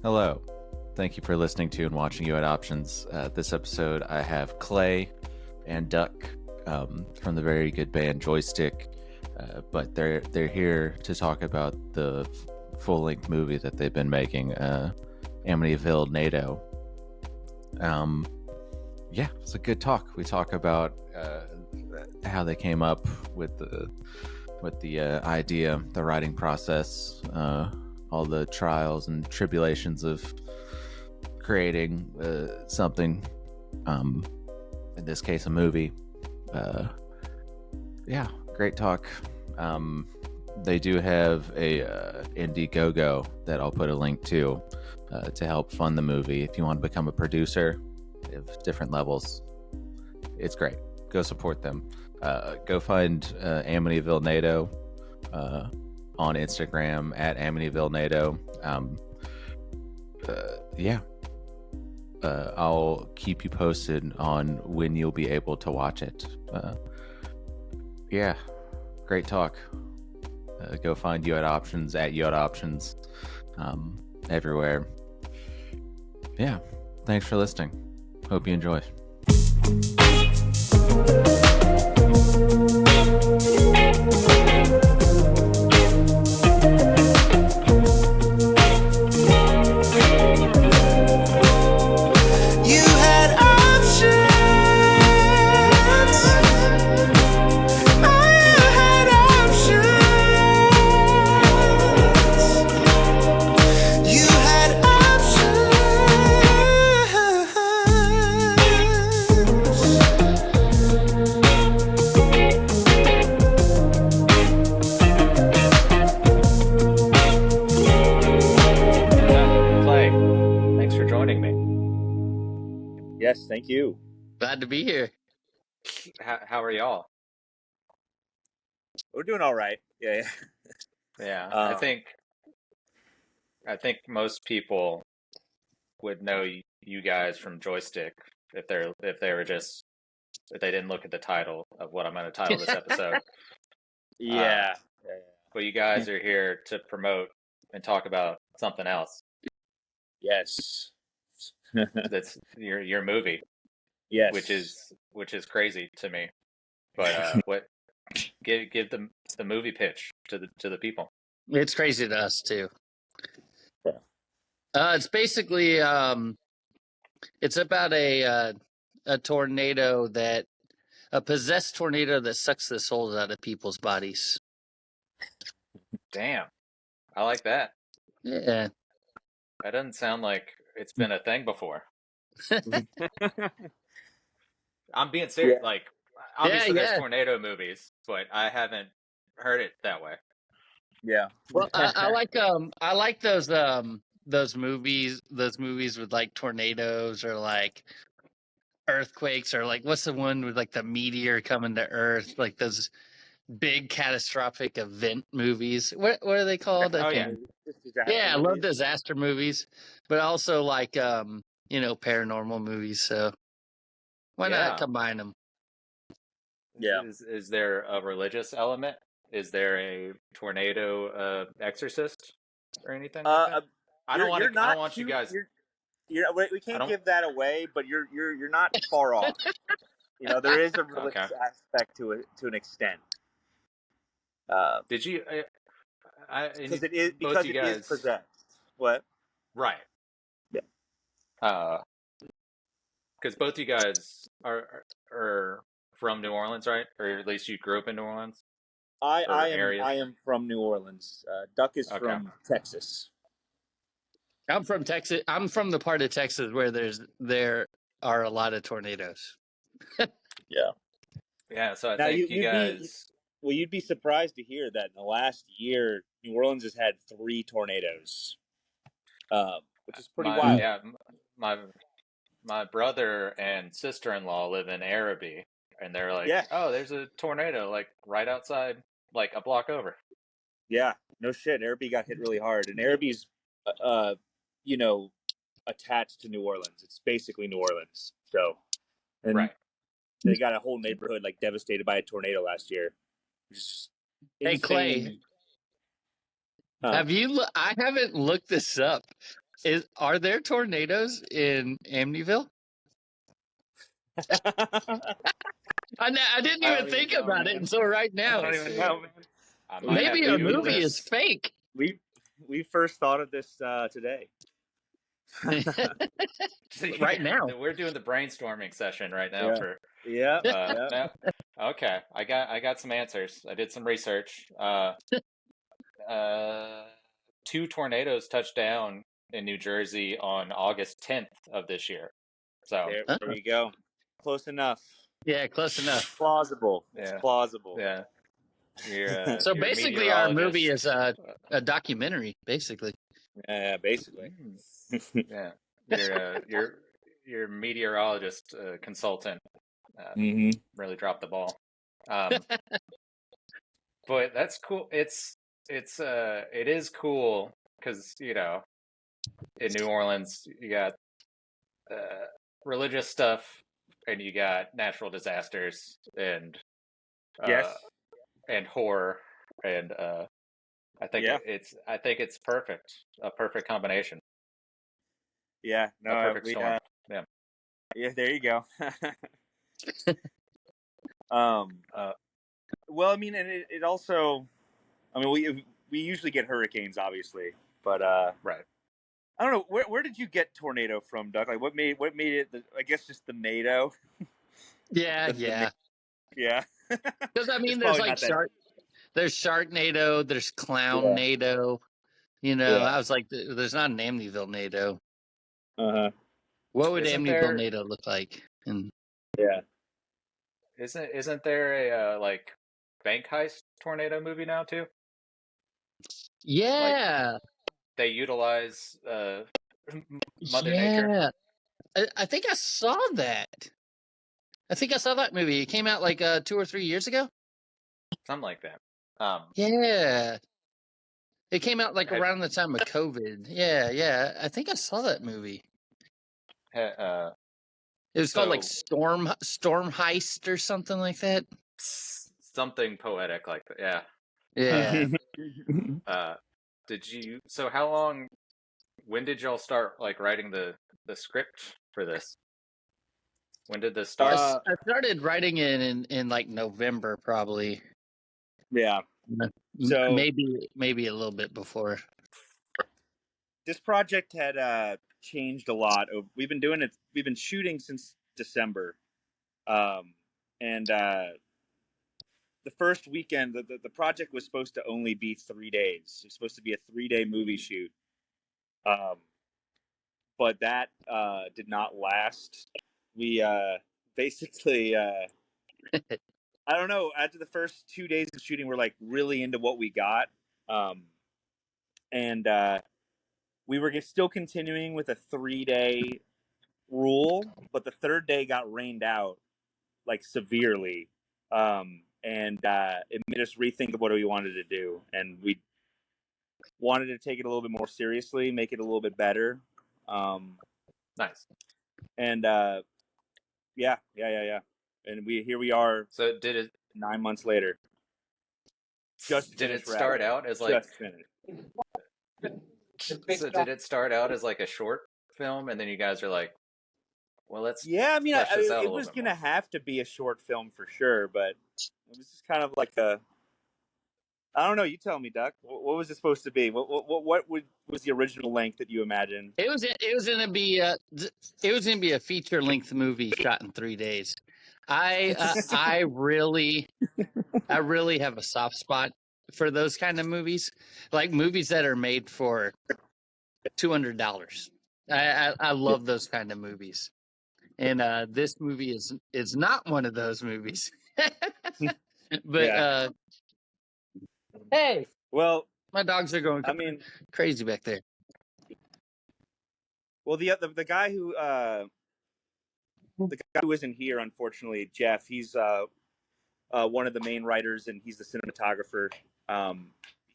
Hello. Thank you for listening to and watching You Had Options. This episode, I have Clay and Duck from the very good band Joystick, but they're here to talk about the full-length movie that they've been making, Amityvillenado. Yeah, it's a good talk. We talk about how they came up with the idea, the writing process, all the trials and tribulations of creating something, in this case a movie. Yeah, great talk. They do have a indiegogo that I'll put a link to help fund the movie. If you want to become a producer, they have different levels. It's great. Go support them. Go find Amityvillenado on Instagram at Amityvillenado. Yeah. I'll keep you posted on when you'll be able to watch it. Yeah, great talk. Go find You Had Options at You Had Options everywhere. Yeah, thanks for listening. Hope you enjoy. Yes, thank you. Glad to be here. How are y'all? We're doing all right. Yeah. I think most people would know you guys from Joystick if they didn't look at the title of what I'm going to title this episode. Yeah. But you guys are here to promote and talk about something else. Yes. That's your movie. Yes. Which is crazy to me. But give the movie pitch to the people. It's crazy to us too. Yeah. It's basically it's about a tornado a possessed tornado that sucks the souls out of people's bodies. Damn, I like that. Yeah. That doesn't sound like it's been a thing before. I'm being serious. Yeah. Like, obviously, there's tornado movies, but I haven't heard it that way. Yeah. Well, I like those movies with like tornadoes or like earthquakes or like what's the one with like the meteor coming to Earth, like those big catastrophic event movies. What are they called? Oh yeah. Yeah, I love disaster movies, but also like paranormal movies. So why not combine them? Yeah. Is there a religious element? Is there a tornado exorcist or anything like that? I don't want you guys. We can't give that away, but you're not far off. There is a religious aspect to it to an extent. Did you? Because it is possessed. What? Right. Yeah. Because both you guys are from New Orleans, right? Or at least you grew up in New Orleans. I am from New Orleans. Duck is from Texas. I'm from Texas. I'm from the part of Texas where there are a lot of tornadoes. Yeah. Yeah. So I think you guys. You'd be surprised to hear that in the last year, New Orleans has had 3 tornadoes, which is pretty wild. Yeah, my brother and sister-in-law live in Araby, and they're like, "Oh, there's a tornado like right outside, like a block over." Yeah, no shit. Araby got hit really hard, and Araby's, attached to New Orleans. It's basically New Orleans. So, and they got a whole neighborhood like devastated by a tornado last year. Hey, Clay, have you? I haven't looked this up, Are there tornadoes in Amityville? I didn't even think about it until right now. I don't even know, man. Maybe our movie is fake. We first thought of this today. Right now. We're doing the brainstorming session right now yeah. No, okay, I got some answers. I did some research. 2 tornadoes touched down in New Jersey on August 10th of this year. So there you go. Close enough. Yeah, close enough. Plausible. Yeah. It's plausible. Yeah. So basically, our movie is a documentary. Basically. Yeah, basically. Yeah. Your meteorologist consultant really dropped the ball. But that's cool. It is cool because in New Orleans you got religious stuff and you got natural disasters and and horror and I think it's perfect, a perfect combination. Yeah, no, a perfect storm. Yeah, there you go. Well, I mean, and it also, I mean, we usually get hurricanes, obviously, but right. I don't know where did you get tornado from, Doug? Like, what made it? I guess just the NATO. Yeah. Yeah. Because I mean, there's like there's Sharknado, there's Clown-nado. I was like, there's not an Amityville-nado. What would Amityvillenado look like? Isn't there a like bank heist tornado movie now too? Yeah. Like, they utilize Mother Nature. I think I saw that. I think I saw that movie. It came out like 2 or 3 years ago. Something like that. Yeah. It came out like around the time of COVID. Yeah. I think I saw that movie. It was called like Storm Heist or something like that. Something poetic like that. Yeah. So how long? When did y'all start like writing the script for this? When did this start? I started writing it in like November, probably. Yeah. So maybe a little bit before. This project had changed a lot. We've been shooting since December, and the first weekend, the project was supposed to only be 3 days. It was supposed to be a 3-day movie shoot, but that did not last. We basically, I don't know. After the first 2 days of shooting, we're like really into what we got, and we were still continuing with a 3-day rule, but the third day got rained out like severely, and it made us rethink of what we wanted to do, and we wanted to take it a little bit more seriously, make it a little bit better. Nice. And yeah. And here we are. So did it 9 months later? Did it start out as like? Just finished. So did it start out as like a short film, and then you guys are like, well, let's it was gonna have to be a short film for sure, but it was just kind of like I don't know. You tell me, Duck. What was it supposed to be? What was the original length that you imagined? It was gonna be a feature length movie shot in 3 days. I really have a soft spot for those kind of movies, like movies that are made for $200. I love those kind of movies, and this movie is not one of those movies. But hey, well, my dogs are going crazy back there. Well, the guy who isn't here, unfortunately, Jeff. He's one of the main writers, and he's the cinematographer.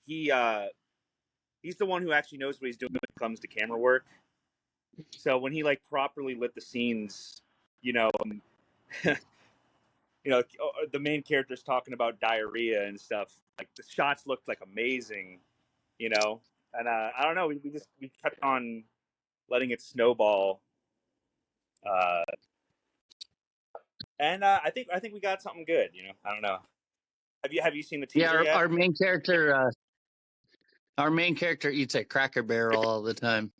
He's the one who actually knows what he's doing when it comes to camera work. So when he like properly lit the scenes, the main character's talking about diarrhea and stuff. Like the shots looked like amazing, And I don't know, we kept on letting it snowball. And I think we got something good. I don't know. Have you seen the teaser Yeah, yet? our main character eats a Cracker Barrel all the time.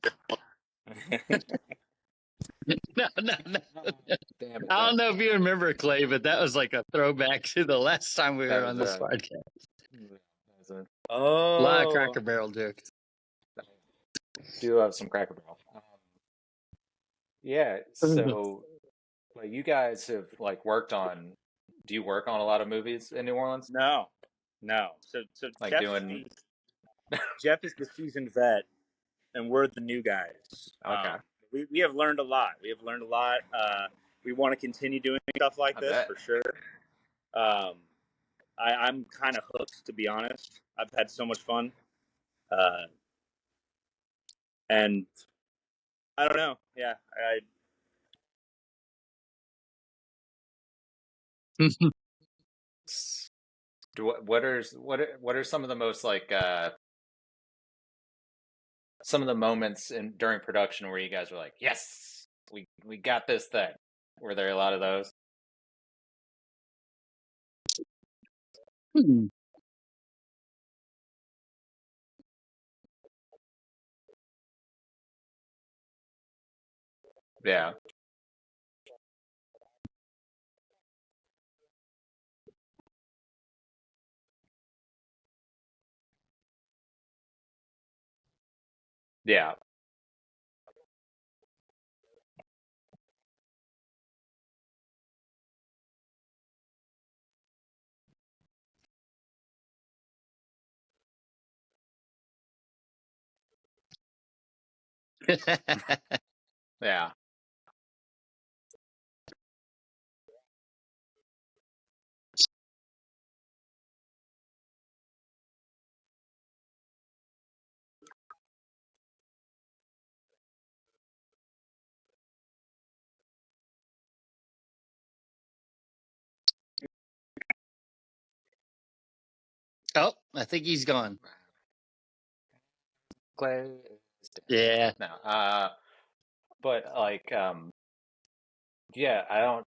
No. Damn it! I don't know if you remember, Clay, but that was like a throwback to the last time we That were on was this podcast. Oh, A lot of Cracker Barrel jokes. Do have some Cracker Barrel. Yeah. So, like, you guys have like worked on. Do you work on a lot of movies in New Orleans? no. So Like Jeff doing. Jeff is the seasoned vet, and we're the new guys. Okay. We have learned a lot. We want to continue doing stuff like I this bet. for sure. I'm kind of hooked, to be honest. I've had so much fun, and I don't know. Yeah, What are some of the most like some of the moments during production where you guys were like, yes, we got this thing? Were there a lot of those? Yeah. Yeah. Yeah. Oh, I think he's gone. Clay. Yeah. No. But like yeah, I don't.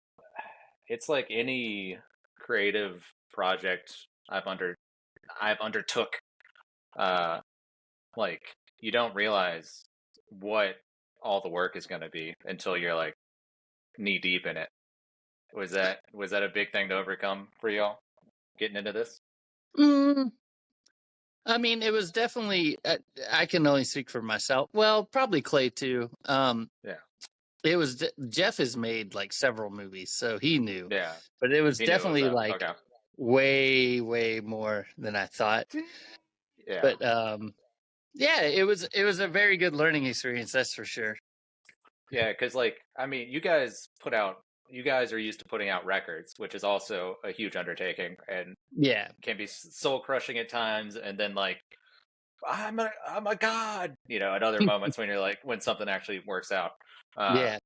It's like any creative project I've undertook. Uh, like you don't realize what all the work is going to be until you're like knee deep in it. Was that a big thing to overcome for y'all getting into this? Mm, I mean, it was definitely. I can only speak for myself. Well, probably Clay too. Yeah. It was Jeff has made like several movies, so he knew. Yeah. But it was He knew it was definitely up. like Okay. way more than I thought. Yeah. But yeah, it was a very good learning experience, that's for sure. Yeah, because like I mean, you guys are used to putting out records, which is also a huge undertaking and Yeah. can be soul crushing at times, and then like I'm a god, at other moments when you're like when something actually works out. Yeah.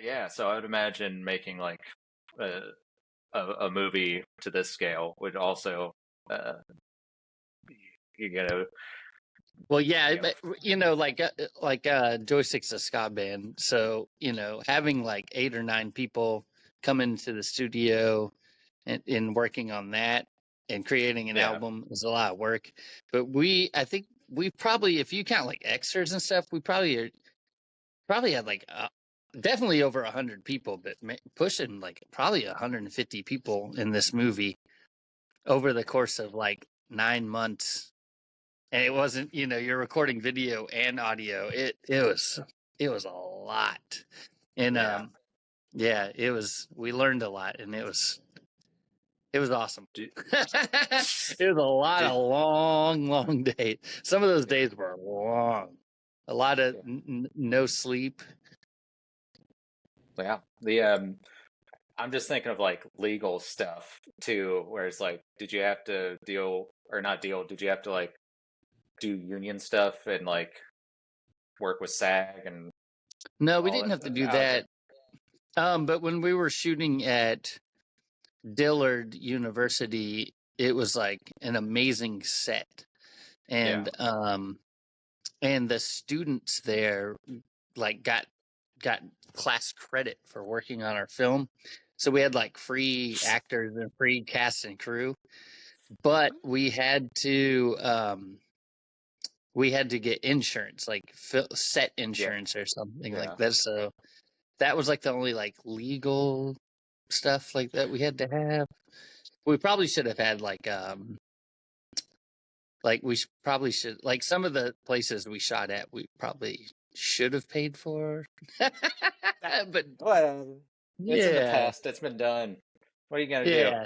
Yeah, so I would imagine making like a, a movie to this scale would also uh, you know Well, yeah, you know like Joystick's a ska band, so having like 8 or 9 people come into the studio and working on that and creating an yeah album is a lot of work. But I think we probably, if you count like extras and stuff, we probably had like definitely over 100 people, but pushing like probably 150 people in this movie over the course of like 9 months. And it wasn't, you're recording video and audio. It was a lot. And yeah. yeah, we learned a lot, and it was awesome. Do, It was a lot do, of long days. Some of those days were long. A lot of no sleep. yeah. I'm just thinking of like legal stuff too, where it's like, did you have to deal or not deal? Did you have to like do union stuff and like work with SAG and No, we all didn't that? have to do Oh, okay. that. But when we were shooting at Dillard University, it was like an amazing set. And and the students there like got class credit for working on our film. So we had like free actors and free cast and crew, but we had to get insurance, like set insurance or something like that. So that was like the only like legal stuff like that we had to have. We probably should have had like we probably should, like some of the places we shot at, we probably should have paid for. But Well, it's in the yeah, past. It's been done. What are you gonna do? yeah.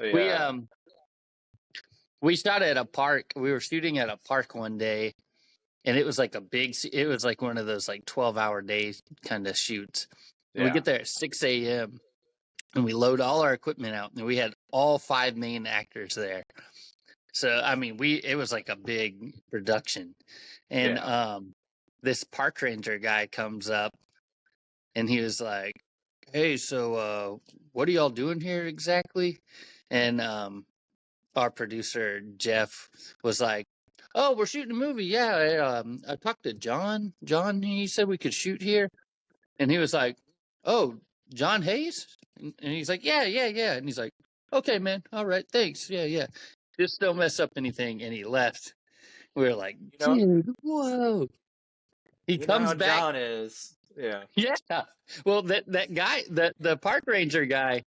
Yeah. We shot at a park. We were shooting at a park one day, and it was like it was like one of those like 12-hour day kind of shoots. And we get there at 6 a.m. and we load all our equipment out, and we had all 5 main actors there. So I mean, it was like a big production, and this park ranger guy comes up, and he was like, "Hey, so what are y'all doing here exactly?" And our producer Jeff was like, "Oh, we're shooting a movie. Yeah, I talked to John. John, he said we could shoot here." And he was like, "Oh, John Hayes?" And he's like, "Yeah, yeah, yeah." And he's like, "Okay, man. All right, thanks. Yeah, yeah. Just don't mess up anything." And he left. We were like, "Dude, whoa." He You know comes how back. John is. Yeah. Yeah. Well, that guy, the park ranger guy,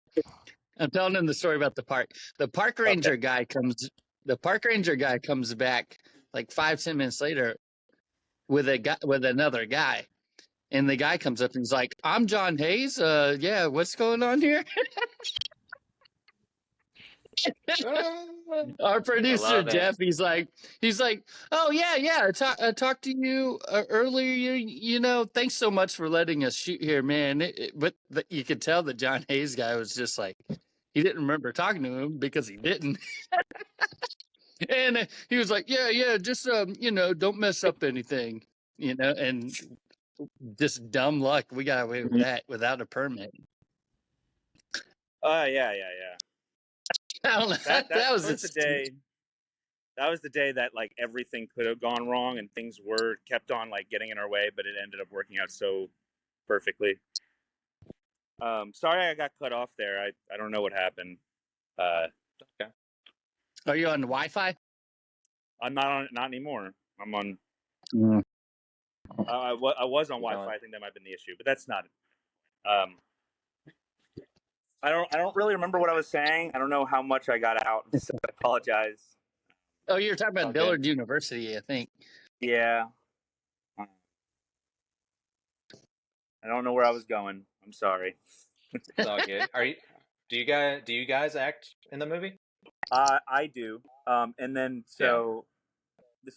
I'm telling him the story about the park. The park ranger guy comes. The park ranger guy comes back like 5-10 minutes later with another guy, and the guy comes up and he's like, "I'm John Hayes. Yeah, what's going on here?" Our producer Jeff, he's like, "Oh yeah, yeah. I talked to you earlier. You know, thanks so much for letting us shoot here, man." But you could tell the John Hayes guy was just like, he didn't remember talking to him because he didn't. And he was like, "Yeah, yeah, just you know, don't mess up anything, you know." And just dumb luck, we got away with that without a permit. Yeah. I don't know. That was the day. That was the day that like everything could have gone wrong and things were kept on like getting in our way, but it ended up working out so perfectly. Sorry I got cut off there. I don't know what happened. Okay. Are you on the Wi-Fi? I'm not anymore. I'm on. I was on Wi-Fi. I think that might have been the issue, but that's not. I don't really remember what I was saying. I don't know how much I got out, so I apologize. Oh, you were talking about Dillard University, I think. Yeah. I don't know where I was going. I'm sorry. It's all good. Do you guys act in the movie? I do. And then this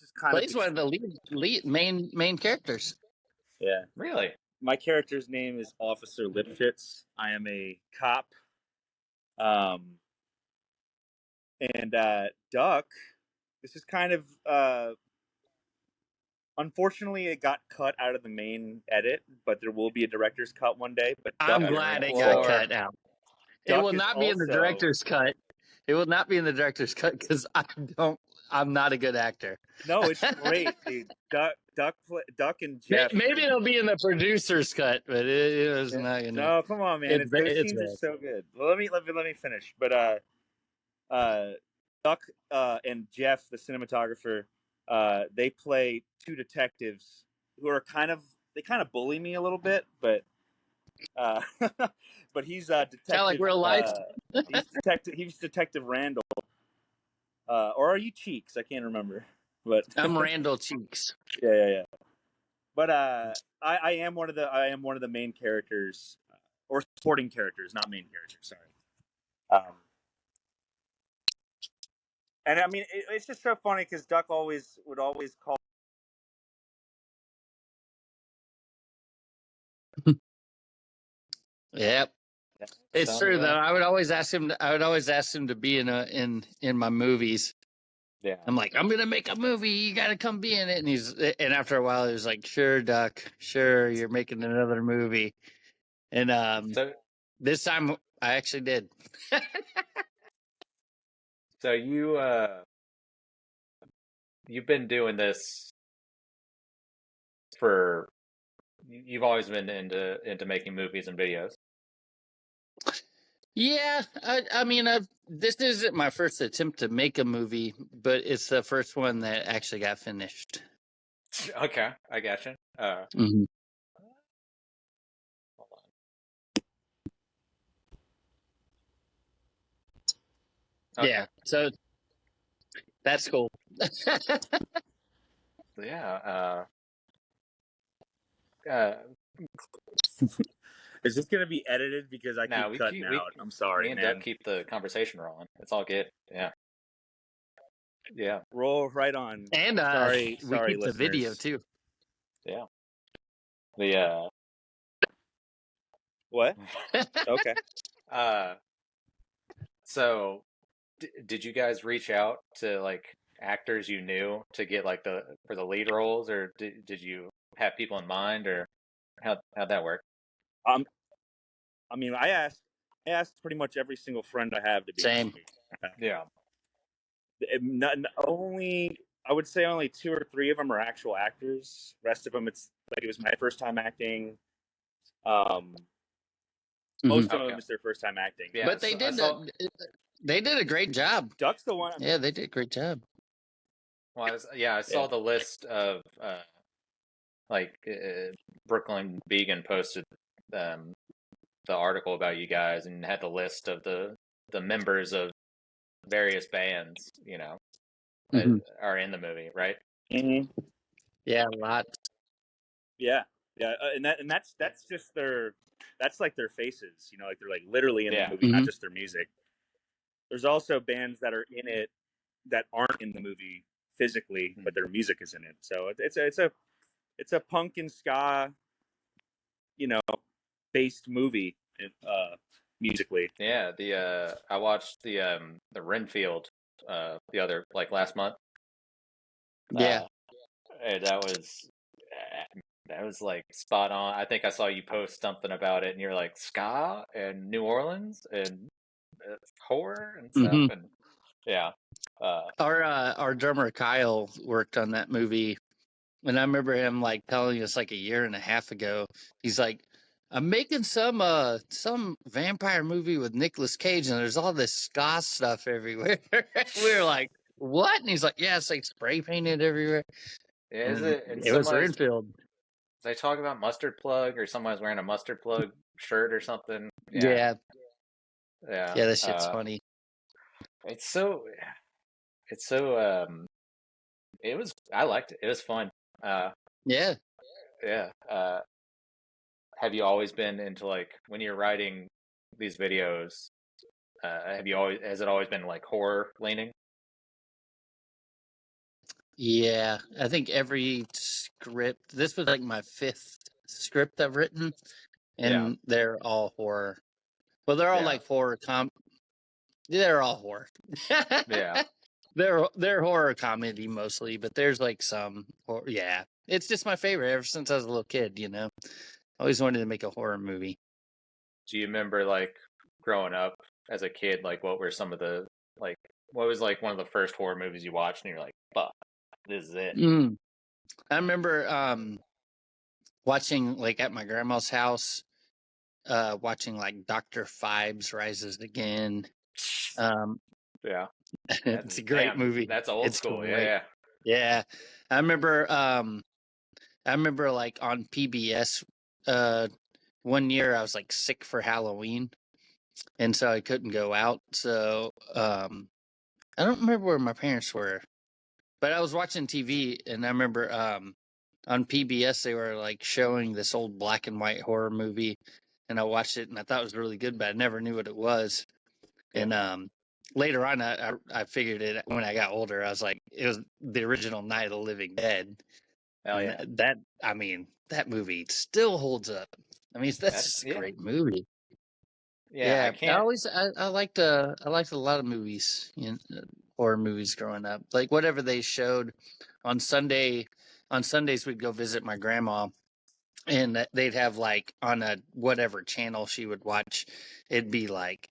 is kind Clay's one of the lead main characters. Yeah. Really? My character's name is Officer Lipschitz. I am a cop. And Duck, this is kind of unfortunately it got cut out of the main edit, but there will be a director's cut one day. But I'm glad it got cut out. It will not be in the director's cut. It will not be in the director's cut because I'm not a good actor. No, it's great, dude. Duck and Jeff. Maybe it'll be in the producer's cut, but it was not gonna. No, come on, man. Those scenes are so good. Well, let me finish. But Duck and Jeff, the cinematographer, they play two detectives who are kind of bully me a little bit, but but he's detective. Sound like real life. He's Detective Randall. Or are you Cheeks? I can't remember. But I'm Randall Cheeks. Yeah. But I am one of the main characters, or supporting characters, not main characters. Sorry. And I mean, it's just so funny because Duck would always call. Yep. It's true though. I would always ask him to be in my movies. Yeah. I'm like, I'm gonna make a movie. You gotta come be in it. And after a while, he was like, "Sure, Duck. Sure, you're making another movie." And so this time, I actually did. So you've been doing this for you've always been into making movies and videos. Yeah, I mean, this isn't my first attempt to make a movie, but it's the first one that actually got finished. Okay, I gotcha. Mm-hmm. Hold on. Okay. Yeah, so that's cool. Yeah. Is this gonna be edited because I No, keep cutting out? I'm sorry, me and man. Doug keep the conversation rolling. It's all good. Yeah. Yeah. Roll right on. And Sorry, we keep the listeners. video too. Yeah. The What? Okay. So did you guys reach out to like actors you knew to get like for the lead roles, or did you have people in mind, or how'd that work? I mean, I asked pretty much every single friend I have to be Same. with me. Yeah. Not only, I would say only 2 or 3 of them are actual actors. Rest of them, it's like it was my first time acting. Most of them, it's their first time acting. Yeah, But they did a great job. Duck's the one. Yeah, they did a great job. Well, I saw the list of Brooklyn Vegan posted the article about you guys and had the list of the members of various bands, that are in the movie, right? Mm-hmm. Yeah, a lot. Yeah, and that's just that's like their faces, like they're like literally in the movie, not just their music. There's also bands that are in it that aren't in the movie physically, but their music is in it. So it's a punk and ska, based movie, musically. Yeah, I watched the Renfield the other last month. Yeah. And that was like spot on. I think I saw you post something about it, and you're like ska and New Orleans and horror and stuff, and yeah. Our drummer Kyle worked on that movie, and I remember him telling us a year and a half ago. He's like, "I'm making some vampire movie with Nicolas Cage, and there's all this ska stuff everywhere." We were like, "What?" And he's like, "Yeah, it's spray painted everywhere." Yeah, is it? And it was Renfield. They talk about Mustard Plug, or somebody's wearing a Mustard Plug shirt or something. Yeah. Yeah, that shit's funny. I liked it. It was fun. Yeah. Have you always been into when you're writing these videos? Has it always been horror leaning? Yeah, I think every script. This was my 5th script I've written, and they're all horror. Well, they're all horror They're all horror. Yeah. They're horror comedy mostly, but there's some horror. Yeah, it's just my favorite ever since I was a little kid. Always wanted to make a horror movie. Do you remember growing up as a kid? What were some of the what was one of the first horror movies you watched, and you're like, "Fuck, this is it." I remember watching at my grandma's house, watching Dr. Phibes Rises Again. Yeah. It's a great movie. That's old school. Great. Yeah. I remember on PBS one year I was sick for Halloween, and so I couldn't go out. So I don't remember where my parents were, but I was watching TV, and I remember on PBS they were showing this old black and white horror movie, and I watched it and I thought it was really good, but I never knew what it was. And later on, I figured it when I got older. I was like, it was the original Night of the Living Dead. Oh yeah. That movie still holds up. I mean, that's just a great movie. Yeah, I liked a lot of movies, horror movies growing up. Whatever they showed on Sunday. On Sundays, we'd go visit my grandma, and they'd have on a whatever channel she would watch. It'd be like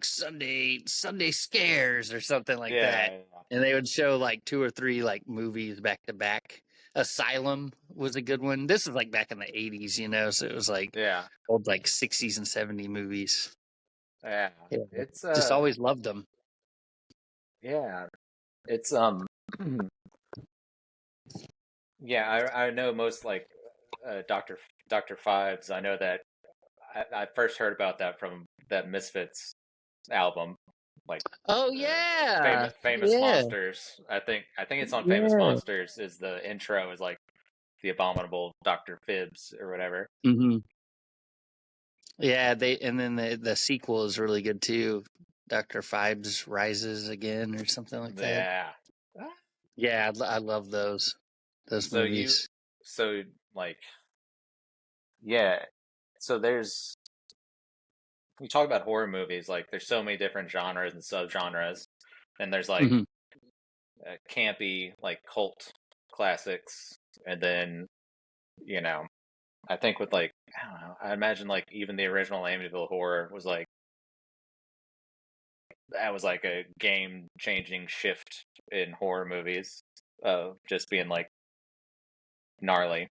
Sunday Scares or something that, and they would show 2 or 3 movies back to back. Asylum was a good one. This is like back in the 80s, you know, so it was like Yeah, old like 60s and 70s movies. yeah. Yeah. It's Just always loved them. yeah. It's yeah. I know most like Doctor Fives. I know that I first heard about that from that Misfits album, like Oh yeah. famous Yeah. monsters. I think it's on Famous Yeah. Monsters. Is the intro is like the abominable Dr. Phibbs or whatever. Mm-hmm. Yeah, and then the sequel is really good too. Dr. Phibes Rises Again or something like that. Yeah. Yeah, I love those So you movies. so like yeah. So there's you talk about horror movies, like there's so many different genres and subgenres, and there's like Mhm. campy like cult classics, and then you know I think with like I don't know, I imagine like even the original Amityville Horror was like that was like a game changing shift in horror movies of just being like gnarly.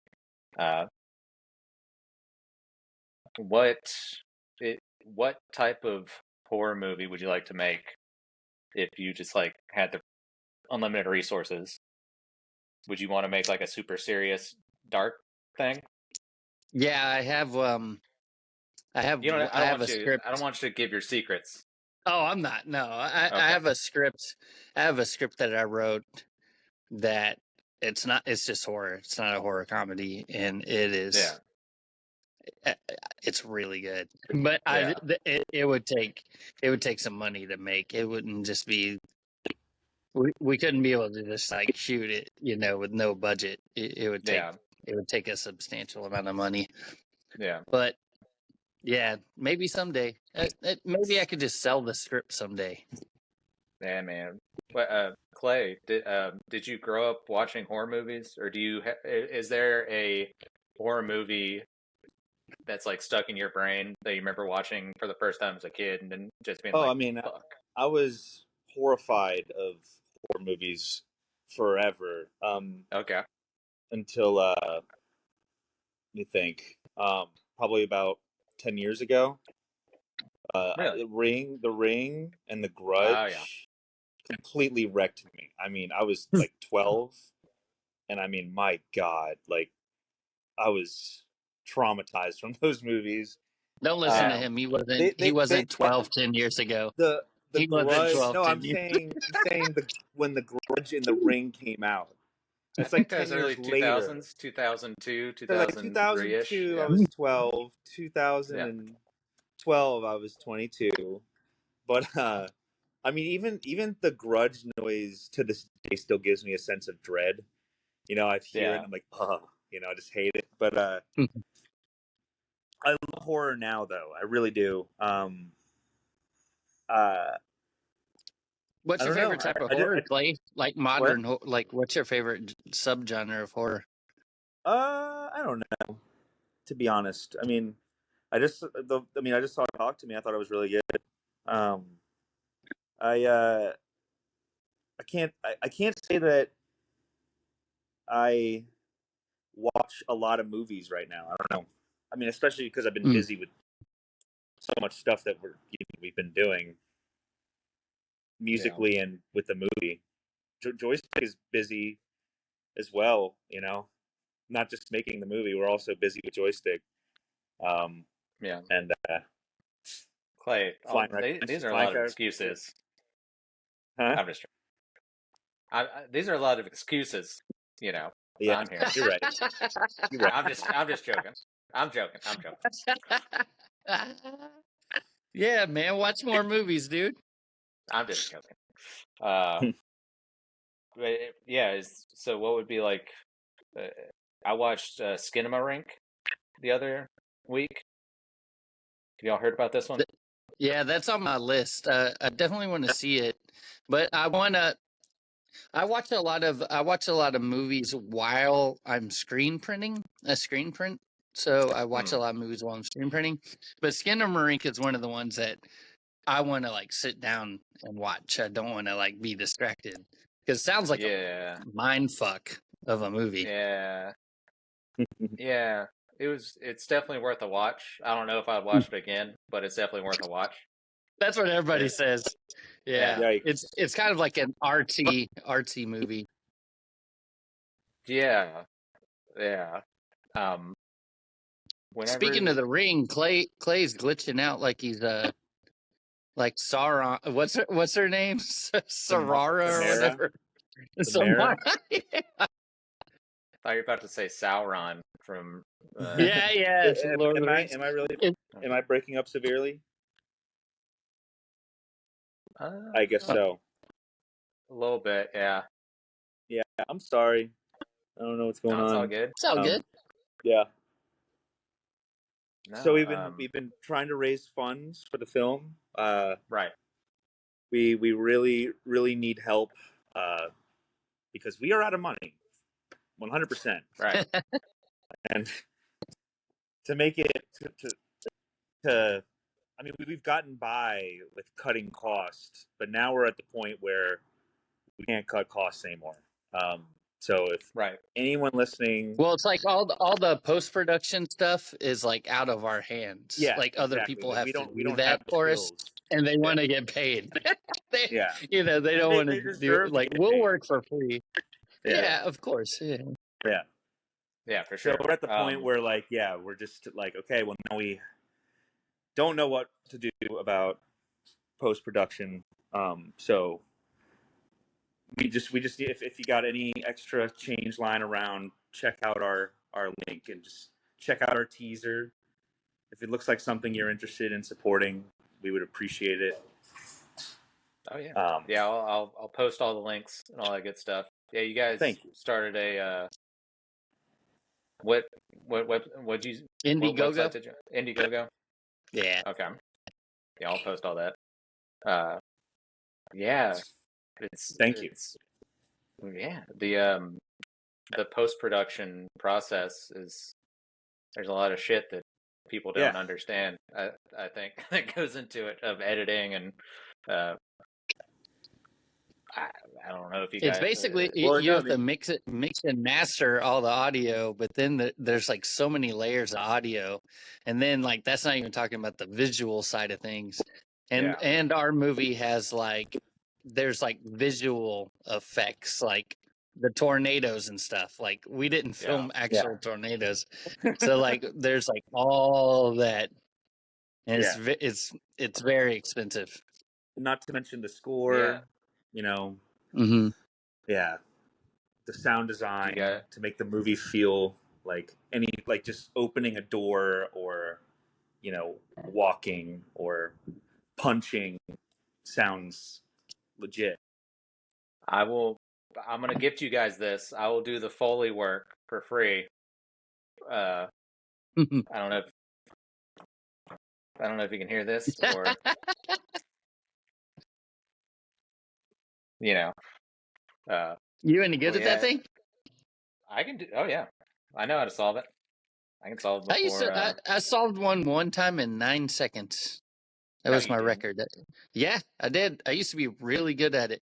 Uh, what what type of horror movie would you like to make if you just like had the unlimited resources? Would you want to make like a super serious dark thing? Yeah, I have You don't. I I don't have a want you. I don't script. want you to give your secrets. Oh, I'm not. No. I Okay. have a script. I have a script that I wrote that it's just horror. It's not a horror comedy and Yeah. it's really good. But Yeah. it would take some money to make. It wouldn't just be we couldn't be able to just like shoot it, you know, with no budget. Yeah. It would take a substantial amount of money. Yeah. But yeah, maybe someday. Maybe I could just sell the script someday. Yeah, man. Clay, did you grow up watching horror movies, or is there a horror movie that's like stuck in your brain that you remember watching for the first time as a kid and then just being Oh, like, I mean, "Fuck." I was horrified of horror movies forever. Okay. Until let me think. Probably about 10 years ago. Really? The Ring, and The Oh yeah. Grudge completely wrecked me. I mean, I was like 12, and I mean, my God, like I was traumatized from those movies. Don't listen to Um, him. He they wasn't 12 10 years ago. the He wasn't Grudge. 12 No, 10 years. I'm saying when The Grudge and The Ring came out. I That's think like that was 10 early years later. 2000s, 2002, So like 2003 ish. 2002, I Yeah. was 12. Yeah. 2012, I was 22. But I mean, even the Grudge noise to this day still gives me a sense of dread. You know, I'd hear it, and Yeah. I'm like, oh, you know, I just hate it. But I love horror now, though. I really do. I What's your don't know. favorite type of I, horror, I, Clay? Like what? modern, like what's your favorite subgenre of horror? I don't know. To be honest, I mean, I just saw Talk to Me. I thought it was really good. Um, I I can't say that I watch a lot of movies right now. I don't know. I mean, especially because I've been Mm. busy with so much stuff that we've been doing Yeah. musically and with the movie. Joystick is busy as well. You know, not just making the movie. We're also busy with Joystick. Yeah. And Clay, these are a lot of Flying excuses. huh? I'm just. These are a lot of excuses. You know. Yeah, On here. you're right. You're right. I'm just joking. I'm joking. Yeah, man, watch more movies, dude. I'm just joking. But yeah. So what would be like? I watched Skinamarink the other week. Have y'all heard about this one? Yeah, that's on my list. I definitely want to see it, but I watch a lot of movies while I'm screen printing a screen print. So I watch a lot of movies while I'm screen printing. But Skinner Marink is one of the ones that I want to like sit down and watch. I don't want to like be distracted because it sounds like Yeah. a mind fuck. of a movie. Yeah. Yeah. It's definitely worth a watch. I don't know if I'd watch it again, but it's definitely worth a watch. That's what everybody Yeah. says. Yeah. Yikes. It's kind of like an artsy movie. Yeah. Yeah. Whenever Speaking of the ring, Clay's glitching out like he's like Sauron. What's her name? Sarara or Samara? whatever. Samara? I thought you were about to say Sauron from Yeah. It's Lord of the Rings. Am I breaking up severely? I guess so. A little bit, yeah. Yeah, I'm sorry. I don't know what's going No, it's on. all good. It's all good. Yeah. No, So we've been trying to raise funds for the film. Right. We really need help because we are out of money, 100%. Right. And to make it to I mean, we've gotten by with cutting costs, but now we're at the point where we can't cut costs anymore. So if Right. anyone listening, Well, it's like all the post production stuff is like out of our hands. yeah, Like other exactly. people Like, have we to don't do that have the for us, skills. and they want to get paid. They Yeah, they don't want they to do deserve it. to Like get we'll paid. work for free. Yeah, of course. Yeah. Yeah, for sure. So we're at the point where we're just like, okay, well, now we don't know what to do about post production. So we just if you got any extra change lying around, check out our link and just check out our teaser. If it looks like something you're interested in supporting, we would appreciate it. Oh yeah. Yeah, I'll post all the links and all that good stuff. Yeah, you guys Thank you. started a what you Indiegogo. what website did you Indiegogo? Yeah. Okay. Yeah, I'll post all that. Yeah. Thank you. Yeah. The post production process there's a lot of shit that people don't understand. I think that goes into it, of editing and I don't know if you guys. It's basically you have to mix and master all the audio, but then there's like so many layers of audio, and then like that's not even talking about the visual side of things. And our movie has there's like visual effects, like the tornadoes and stuff. Like we didn't film actual tornadoes, so like there's like all that, and it's very expensive. Not to mention the score. Mm-hmm. Yeah, the sound design to make the movie feel like just opening a door or walking or punching sounds legit. I'm gonna gift you guys this. I will do the Foley work for free. I don't know if you can hear this, or you any good at that thing? I can do. Oh yeah, I know how to solve it. I can solve it before. I solved one time in 9 seconds. That was my record. Yeah, I did. I used to be really good at it.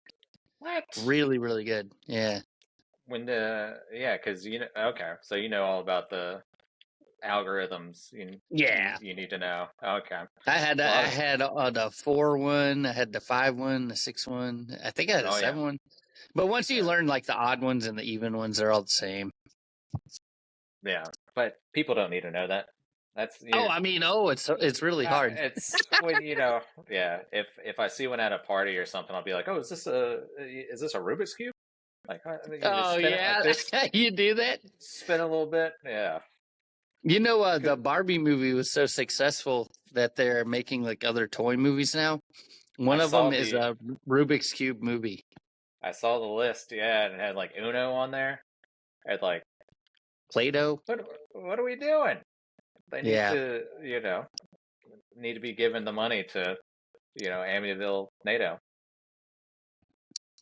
What? Really, really good. Yeah. Because okay, so you know all about the algorithms. You need to know. Okay. I had the 4 one. I had the 5 one, the 6 one. I think I had a 7 one. But once you learn like the odd ones and the even ones, they're all the same. Yeah, but people don't need to know that. It's really hard. It's when If I see one at a party or something, I'll be like, "Oh, is this a Rubik's cube?" Like, you do that? Spin a little bit, yeah. The Barbie movie was so successful that they're making like other toy movies now. One of them is a Rubik's Cube movie. I saw the list, and it had like Uno on there. It had like Play-Doh. What are we doing? They need to, need to be given the money to, Amityvillenado.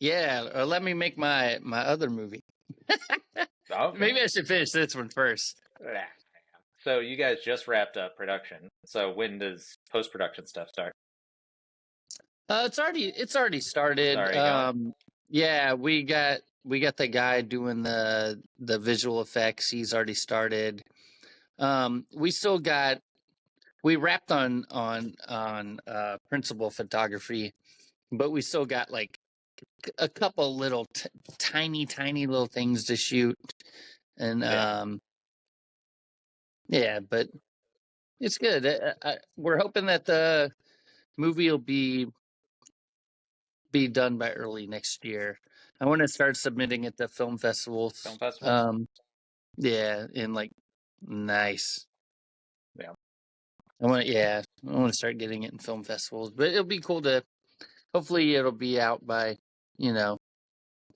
Yeah, or let me make my other movie. Okay. Maybe I should finish this one first. So you guys just wrapped up production. So when does post-production stuff start? It's already started. Sorry, yeah, we the guy doing the visual effects. He's already started. We wrapped on principal photography, but we still got like a couple little tiny little things to shoot, and but it's good. We're hoping that the movie will be done by early next year. I want to start submitting it to film festivals. Film festivals. In like nice. Yeah. I want to start getting it in film festivals, but it'll be cool to. Hopefully, it'll be out by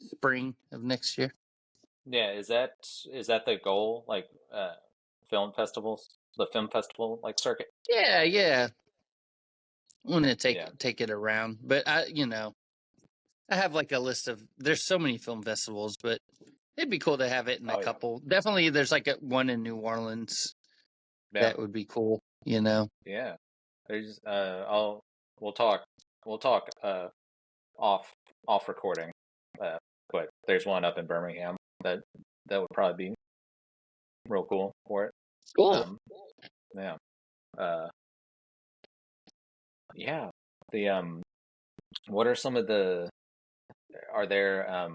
spring of next year. Yeah, is that the goal? Like, film festivals, the film festival like circuit. Yeah. I want to take it around, but I have like a list of. There's so many film festivals, but it'd be cool to have it in a couple. Definitely, there's like one in New Orleans. Yeah. That would be cool. Yeah. There's we'll talk off recording, but there's one up in Birmingham that would probably be real cool for it. Cool. Yeah. Yeah. The what are some of the? Are there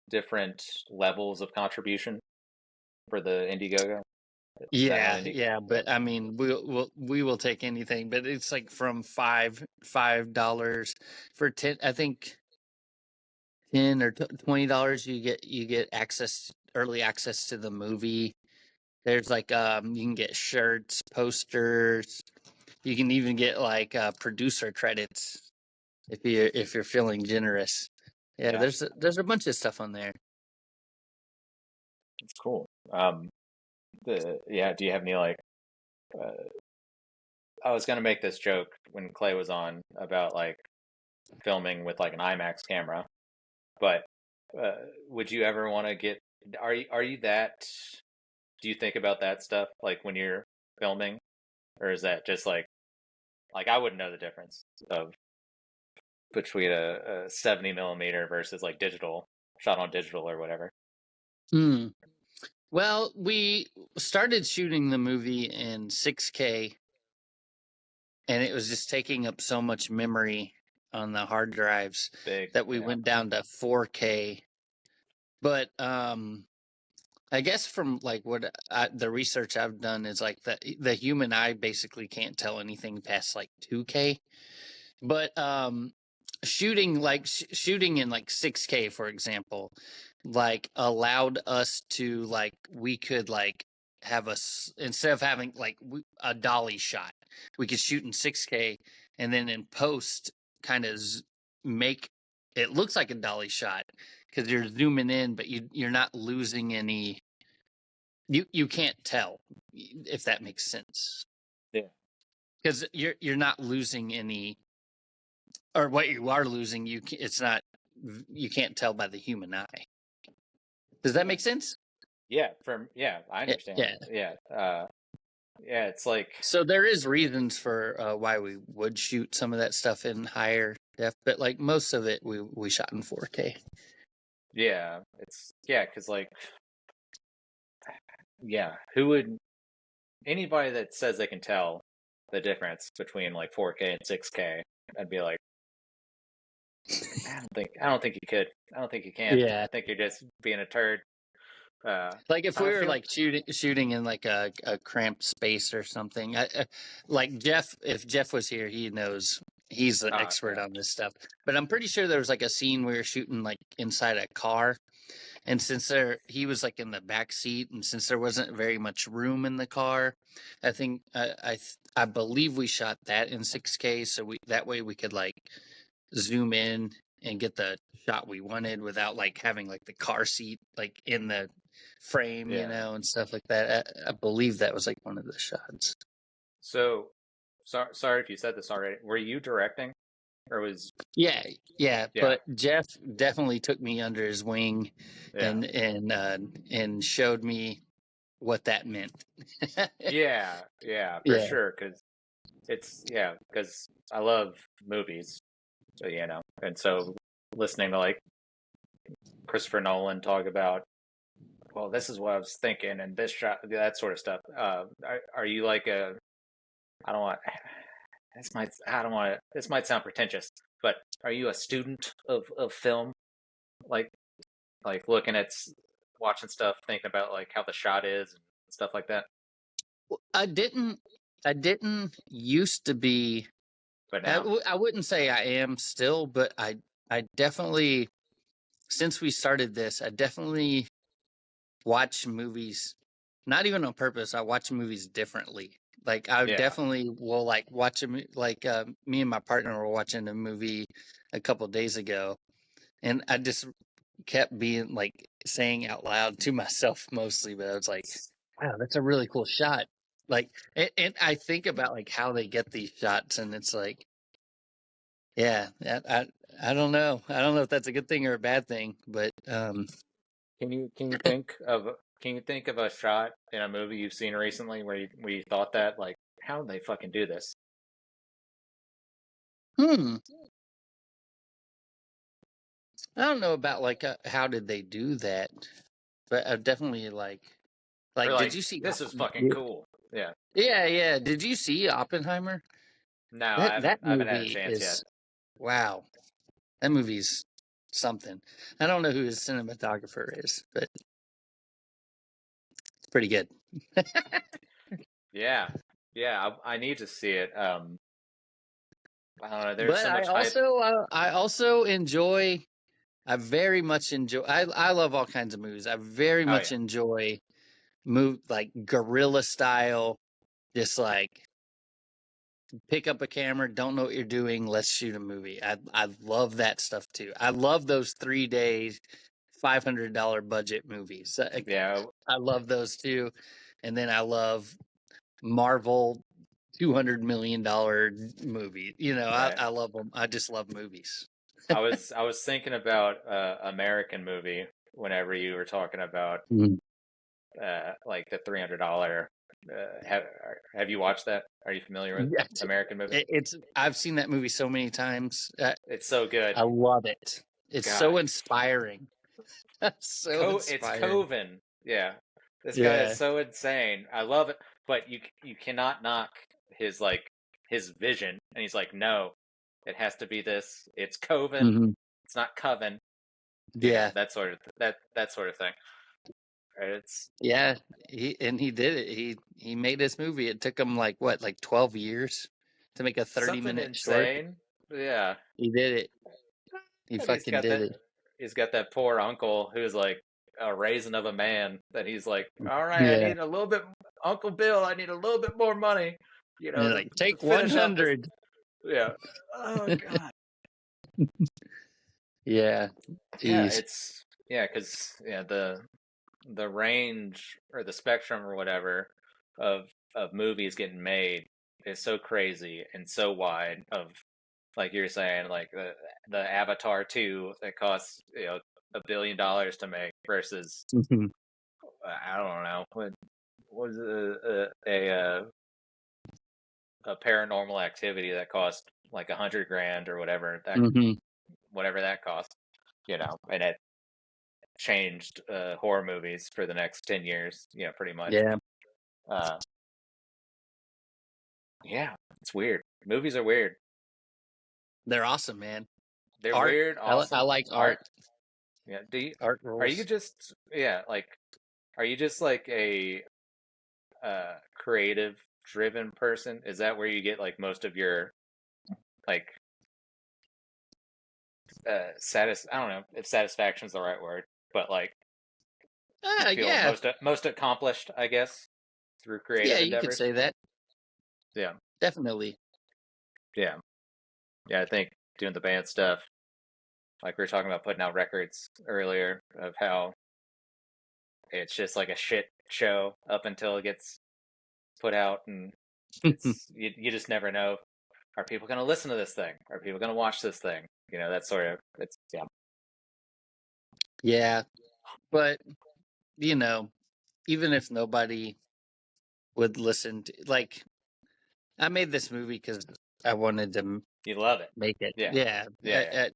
different levels of contribution for the Indiegogo? Yeah, but I mean, we will take anything, but it's like from $5 for 10. I think $10 or $20 you get early access to the movie. There's like you can get shirts, posters. You can even get like producer credits if you're feeling generous. Yeah, there's a bunch of stuff on there. It's cool. Do you have any like? I was gonna make this joke when Clay was on about like filming with like an IMAX camera, but would you ever want to get? Are you that? Do you think about that stuff like when you're filming, or is that just like I wouldn't know the difference of between a 70 millimeter versus like digital shot on digital or whatever? Well, we started shooting the movie in 6K, and it was just taking up so much memory on the hard drives that we went down to 4K. But I guess from like the research I've done is like the human eye basically can't tell anything past like 2K. But shooting in like 6K, for example, like allowed us to like we could like have instead of having like a dolly shot, we could shoot in 6K and then in post kind of make it looks like a dolly shot because you're zooming in, but you're not losing any. You can't tell if that makes sense. Yeah, because you're not losing any. Or what you are losing, you can't tell by the human eye. Does that make sense? Yeah, I understand. Yeah, it's like so there is reasons for why we would shoot some of that stuff in higher def, but like most of it we shot in 4K. Yeah, because like who would anybody that says they can tell the difference between like 4K and 6K? I'd be like, I don't think you could. I don't think you can. Yeah. I think you're just being a turd. Like if we were like shooting in like a cramped space or something, like Jeff, if Jeff was here, he knows he's an expert on this stuff. But I'm pretty sure there was like a scene we were shooting like inside a car, and since he was like in the back seat, and since there wasn't very much room in the car, I think I believe we shot that in 6K, so that way we could like zoom in and get the shot we wanted without like having like the car seat like in the frame, and stuff like that. I believe that was like one of the shots. So, sorry if you said this already. Were you directing, or was? Yeah. But Jeff definitely took me under his wing, and showed me what that meant. For sure. Because because I love movies, and so listening to like Christopher Nolan talk about, well, this is what I was thinking, and this shot, that sort of stuff. Are you like a? I don't want. I don't want to. This might sound pretentious, but are you a student of film? Like looking at, watching stuff, thinking about like how the shot is and stuff like that. I didn't used to be. But now, I wouldn't say I am still, but I definitely, since we started this, I definitely watch movies, not even on purpose. I watch movies differently. Like I yeah, definitely will like watch me and my partner were watching a movie a couple days ago, and I just kept being like saying out loud to myself mostly, but I was like, wow, that's a really cool shot. Like, and I think about like how they get these shots, and it's like, yeah, I don't know. I don't know if that's a good thing or a bad thing, but can you think of a shot in a movie you've seen recently where you thought that, like, how did they fucking do this? hmm, I don't know about like how did they do that, but I've definitely Or did like, you see? this is fucking cool. Yeah. Yeah. Did you see Oppenheimer? No, That I haven't had a movie chance yet. is wow. That movie's something. I don't know who his cinematographer is, but it's pretty good. Yeah, yeah, I need to see it. I don't know. There's But so I much hype. also I also enjoy. I very much enjoy. I love all kinds of movies. I very Oh much yeah, enjoy like guerrilla style, just like pick up a camera, don't know what you're doing, let's shoot a movie. I love that stuff too. I love those 3 days, $500 budget movies. yeah. I love those too, and then I love Marvel $200 million movie. Right. I love them. I just love movies. I was thinking about American movie whenever you were talking about Mhm. like the $300. Have you watched that? Are you familiar with Yeah, American movie? it's I've seen that movie so many times. It's so good. I love it. It's so God, inspiring. So It's inspiring. Coven. Yeah, this guy is Yeah. so insane. I love it, but you cannot knock his like his vision. And he's like, no, it has to be this. It's Coven. Hmm. It's not Coven. You know, Yeah. that sort of thing. Right? It's Yeah. He did it. He made this movie. It took him like what, like 12 years to make a 30 something minute short. insane. Yeah, He did it. He and fucking did it. he's got that poor uncle who's like a raisin of a man. That he's like, all right, I Yeah. need a little bit, Uncle Bill. I need a little bit more money. You And know, like to take finish off this. 100. Yeah. Oh God. Yeah. Yeah, Jeez. because the range or the spectrum or whatever of movies getting made is so crazy and so wide. Of like you're saying, like the Avatar 2 that costs $1 billion to make versus Mhm. I don't know what was a Paranormal Activity that cost like 100 grand or whatever Mhm. whatever that cost, and it changed horror movies for the next 10 years, pretty much. Yeah. Uh, yeah, it's weird. Movies are weird. They're awesome, man. They're Art. weird, I awesome. like art. Art. Yeah. Art Are you rules. just, yeah, like, are you just like a creative driven person? Is that where you get like most of your, like, I don't know if satisfaction is the right word, but like, you feel Yeah. most accomplished, I guess, through Yeah, creative you could endeavors? say that. Yeah. Definitely. Yeah. Yeah, I think doing the band stuff, like we were talking about putting out records earlier, of how it's just like a shit show up until it gets put out, and it's you just never know. Are people going to listen to this thing? Are people going to watch this thing? That sort of, it's, yeah. Yeah. But, even if nobody would listen to, like, I made this movie because I wanted to You love it. make it. Yeah. Yeah. Yeah.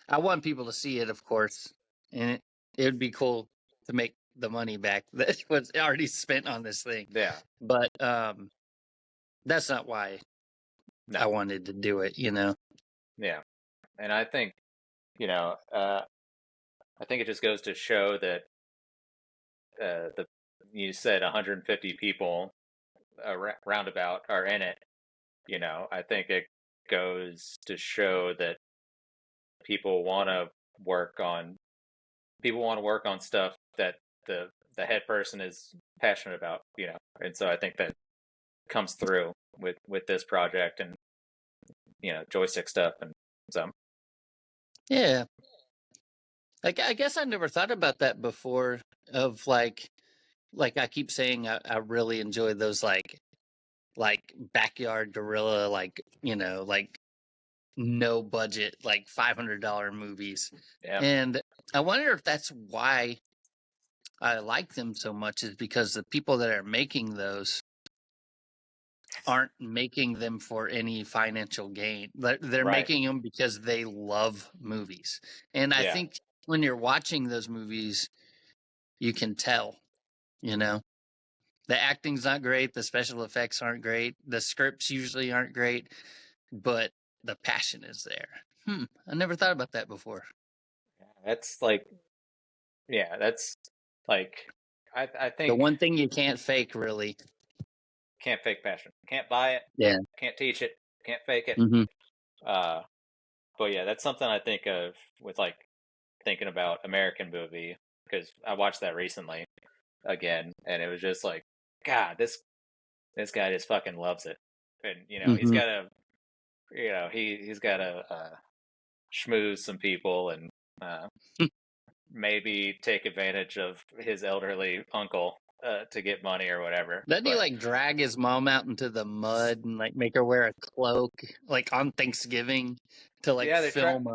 I want people to see it, of course. And it would be cool to make the money back that was already spent on this thing. Yeah. But that's not why No. I wanted to do it, you know. Yeah. And I think, I think it just goes to show that you said 150 people roundabout are in it. I think it goes to show that people want to work on stuff that the head person is passionate about, and so I think that comes through with this project and joystick stuff, and so Yeah. I guess I never thought about that before of like I keep saying I really enjoy those like backyard gorilla, like, like no budget, like $500 movies. yeah, And I wonder if that's why I like them so much, is because the people that are making those aren't making them for any financial gain. They're right, making them because they love movies. And I yeah, think when you're watching those movies, you can tell, you know. The acting's not great, the special effects aren't great, the scripts usually aren't great, but the passion is there. I never thought about that before. that's like, that's like, I The think one thing you can't fake, really. can't fake passion, can't buy it, Yeah. can't teach it, can't fake it. Mm-hmm. But yeah, that's something I think of with like thinking about American movie, because I watched that recently again, and it was just like, God, this guy just fucking loves it, and he's Mm-hmm. got to, he's got to schmooze some people and maybe take advantage of his elderly uncle to get money or whatever. Doesn't he like drag his mom out into the mud and like make her wear a cloak like on Thanksgiving to like film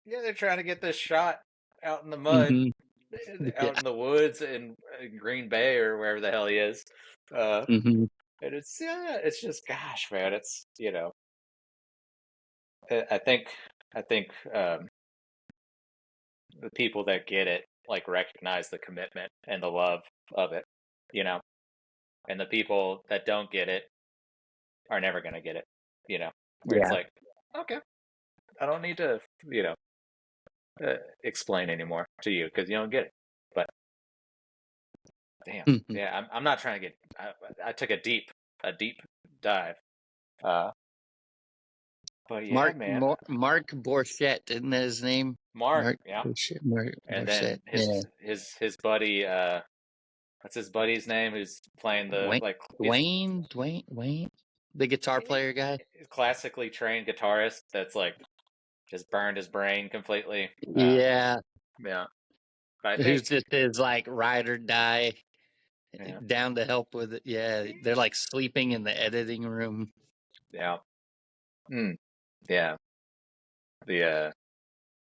they're trying to get this shot out in the mud, Mm-hmm. out in the woods in Green Bay or wherever the hell he is. Mm-hmm. And it's just, gosh, man, it's, I think the people that get it like recognize the commitment and the love of it, and the people that don't get it are never going to get it, where it's Yeah. like, okay, I don't need to, explain anymore to you because you don't get it. But damn, Mm-hmm. yeah, I'm not trying to get. I took a deep dive. But yeah, man, Mark Borchet, isn't that his name? Mark, yeah, Borchet, Mark and Borchet. then his buddy, what's his buddy's name? Who's playing the Wayne, the guitar player guy. classically trained guitarist that's like just burned his brain completely. Yeah. Yeah. But I Who's think, just his like ride or die, yeah. down to help with it. Yeah, they're like sleeping in the editing room. Yeah. Yeah. The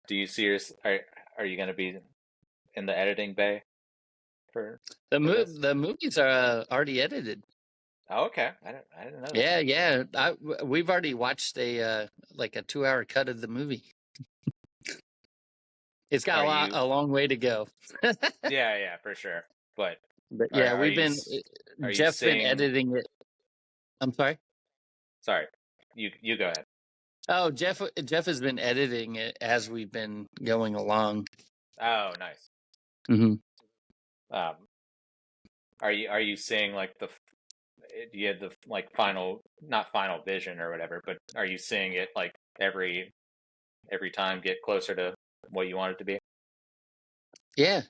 do you see are you going to be in the editing bay for this? The movies are already edited. Oh, okay. I didn't know that. Yeah. We've already watched a 2-hour cut of the movie. It's got a long way to go. Yeah, for sure. But yeah, Jeff's been editing it. I'm sorry. Sorry, you go ahead. Oh, Jeff has been editing it as we've been going along. Oh, nice. Mm-hmm. Are you seeing like do you have the like not final vision or whatever, but are you seeing it like every time get closer to what you want it to be? Yeah.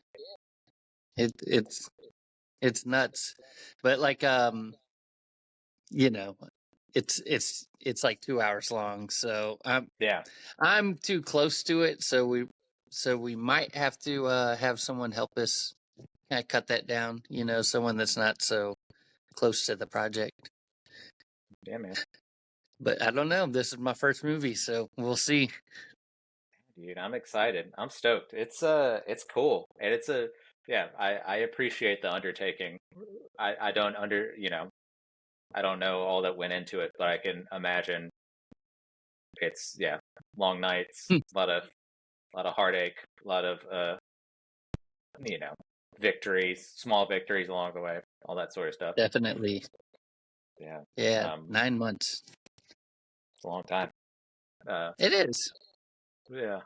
It's nuts. But like it's like 2 hours long, so I'm too close to it, so we might have to have someone help us kind of cut that down, someone that's not so close to the project. Yeah, man. But I don't know. This is my first movie, so we'll see. Dude, I'm excited. I'm stoked. It's cool. And it's I appreciate the undertaking. I don't I don't know all that went into it, but I can imagine it's long nights, a lot of heartache, a lot of victories, small victories along the way, all that sort of stuff. Definitely. Yeah. Yeah, 9 months. It's a long time. It is. Yeah.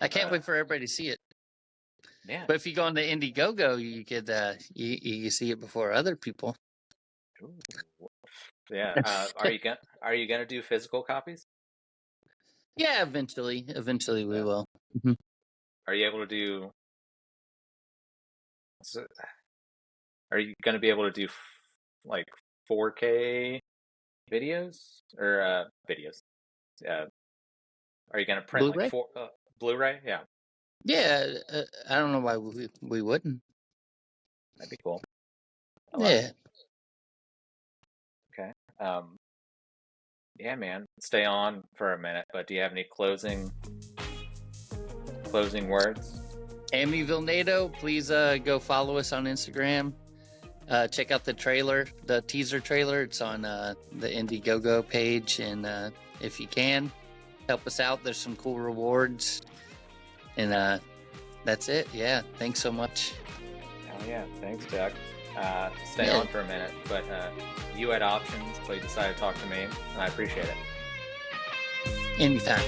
I can't wait for everybody to see it. Yeah. But if you go on the Indiegogo, you could you see it before other people. Ooh. Yeah. Are you gonna do physical copies? Yeah, eventually we Yeah. will. Mhm. Are you able to do? Are you gonna be able to do like 4K videos or videos? Are you gonna print like Blu-ray? Blu-ray? Yeah, Yeah, I don't know why we wouldn't. that'd be cool. I love Yeah. it. Okay. Yeah, man. Stay on for a minute, but do you have any closing words? Amityvillenado, please go follow us on Instagram. Check out the trailer, the teaser trailer. It's on the Indiegogo page, and if you can, help us out. There's some cool rewards, and that's it. Yeah, thanks so much. Hell yeah. Thanks, Doug. Stay on for a minute, but you had options, but you decided to talk to me, and I appreciate it. Anytime.